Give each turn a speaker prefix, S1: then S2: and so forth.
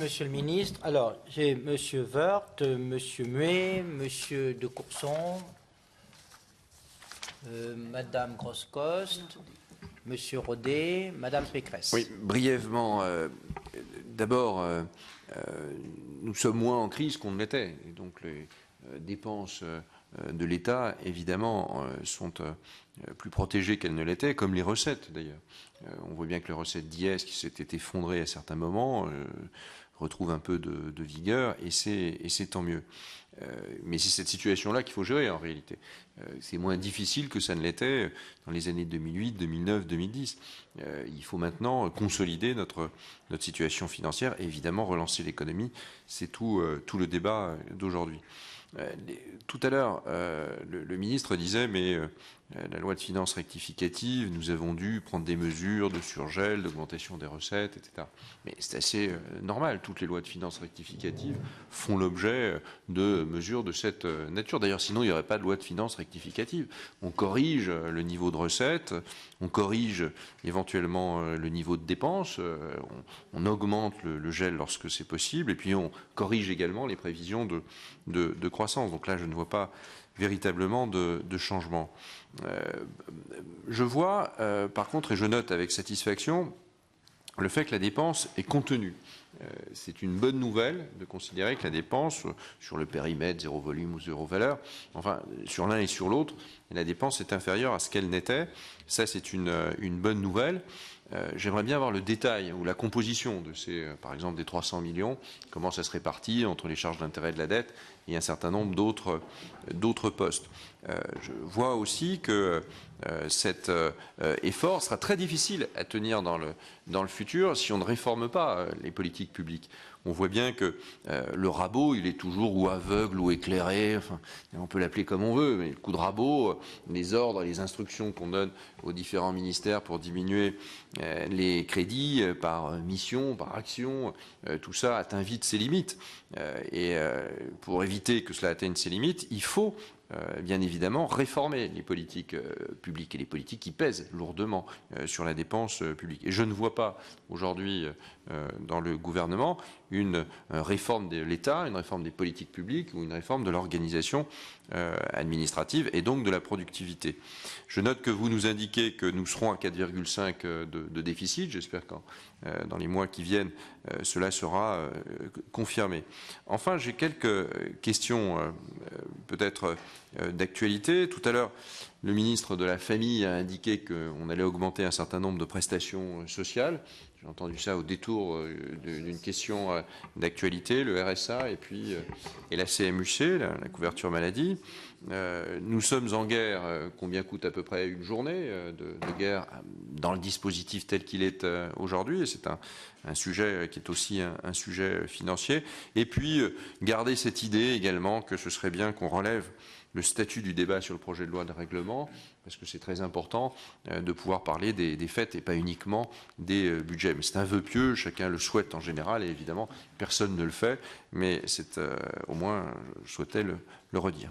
S1: Monsieur le ministre, alors j'ai Monsieur Woerth, Monsieur Muet, Monsieur de Courson, Madame Groscost, Monsieur Rodet, Madame Pécresse.
S2: Oui, brièvement. D'abord, nous sommes moins en crise qu'on ne l'était. Et donc les dépenses de l'État, évidemment, sont plus protégées qu'elles ne l'étaient, comme les recettes d'ailleurs. On voit bien que les recettes d'IS, qui s'étaient effondrées à certains moments, retrouvent un peu de vigueur, et c'est tant mieux. Mais c'est cette situation-là qu'il faut gérer en réalité. C'est moins difficile que ça ne l'était dans les années 2008, 2009, 2010. Il faut maintenant consolider notre situation financière et évidemment relancer l'économie. C'est tout le débat d'aujourd'hui. Tout à l'heure, le ministre disait, mais la loi de finances rectificative, nous avons dû prendre des mesures de surgel, d'augmentation des recettes, etc. Mais c'est assez normal. Toutes les lois de finances rectificatives font l'objet de mesures de cette nature. D'ailleurs, sinon, il n'y aurait pas de loi de finances rectificative. On corrige le niveau de recettes, on corrige éventuellement le niveau de dépenses, on augmente le gel lorsque c'est possible, et puis on corrige également les prévisions de croissance. Donc là, je ne vois pas véritablement de changement. Je vois, par contre, et je note avec satisfaction, le fait que la dépense est contenue. C'est une bonne nouvelle de considérer que la dépense, sur le périmètre, zéro volume ou zéro valeur, enfin, sur l'un et sur l'autre, la dépense est inférieure à ce qu'elle n'était. Ça, c'est une bonne nouvelle. J'aimerais bien avoir le détail ou la composition de ces, par exemple, des 300 millions, comment ça se répartit entre les charges d'intérêt de la dette et un certain nombre d'autres postes. Je vois aussi que cet effort sera très difficile à tenir dans le futur si on ne réforme pas les politiques publiques. On voit bien que le rabot, il est toujours ou aveugle ou éclairé, enfin, on peut l'appeler comme on veut, mais le coup de rabot, les ordres, les instructions qu'on donne aux différents ministères pour diminuer les crédits par mission, par action, tout ça atteint vite ses limites. Et pour éviter que cela atteigne ses limites, il faut bien évidemment réformer les politiques publiques et les politiques qui pèsent lourdement sur la dépense publique. Et je ne vois pas aujourd'hui dans le gouvernement une réforme de l'État, une réforme des politiques publiques ou une réforme de l'organisation administrative et donc de la productivité. Je note que vous nous indiquez que nous serons à 4,5 de déficit. J'espère que dans les mois qui viennent, cela sera confirmé. Enfin, j'ai quelques questions peut-être d'actualité. Tout à l'heure, le ministre de la Famille a indiqué qu'on allait augmenter un certain nombre de prestations sociales. J'ai entendu ça au détour d'une question d'actualité, le RSA et la CMU-C, la couverture maladie. Nous sommes en guerre. Combien coûte à peu près une journée de guerre dans le dispositif tel qu'il est aujourd'hui? Et c'est un sujet qui est aussi un sujet financier. Et puis, garder cette idée également que ce serait bien qu'on relève le statut du débat sur le projet de loi de règlement, parce que c'est très important de pouvoir parler des faits et pas uniquement des budgets. Mais c'est un vœu pieux, chacun le souhaite en général, et évidemment, personne ne le fait, mais c'est au moins, je souhaitais le redire.